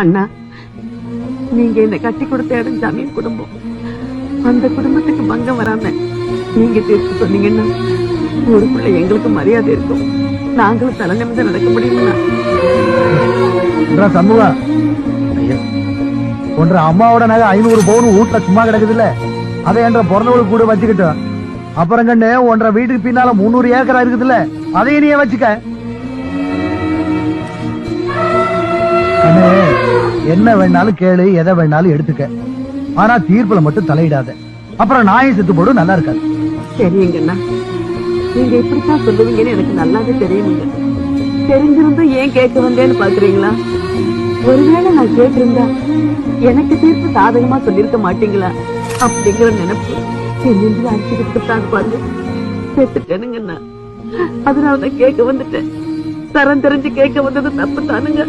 அண்ணா, நீங்க என்ன கட்டி கொடுத்த இடம் ஜமீன் குடும்பம். அந்த குடும்பத்துக்கு பங்கம் வராம நீங்க தீர்த்து சொன்னீங்கன்னா ஊருக்குள்ள எங்களுக்கு மரியாதை இருக்கும். நாங்களும் தலை நிமிர்ந்து நடக்க முடியுமா? சண்முகா, ஒன்ற அம்மாவோட நகை 500 பவுன் வீட்டுல சும்மா கிடக்குது இல்ல, அதை என்ற பிறந்தவளுக்கு கூட வச்சுக்கிட்டோம். அப்புறம் கண்ணு ஒன்ற வீட்டுக்கு பின்னால 300 ஏக்கரா இருக்குது இல்ல, அதையும் நீயே வச்சுக்க. என்ன வேணாலும் கேளு, எதை வேணாலும் எடுத்துக்க. ஆனா தீர்ப்புல மட்டும் தலையிடாத, அப்புறம் நாயும் செத்து போடும், நல்லா இருக்காது. சரிங்கண்ணா, நீங்க இப்படித்தான் சொல்லுவீங்கன்னு எனக்கு நல்லாவே தெரியுங்க. தெரிஞ்சிருந்தும் ஏன் கேட்க வந்தேன்னு பாக்குறீங்களா? ஒருவேளை நான் கேட்டிருந்தா எனக்கு தீர்ப்பு சாதகமா சொல்லிருக்க மாட்டீங்களா அப்படிங்கிற நினைப்பு என்னென்று அடிச்சுக்கிட்டு தான் பாருங்க. செத்துட்டேனுங்கண்ணா, அதனாலதான் கேட்க வந்துட்டேன். தரம் தெரிஞ்சு கேட்க வந்தது தப்பு தானுங்க.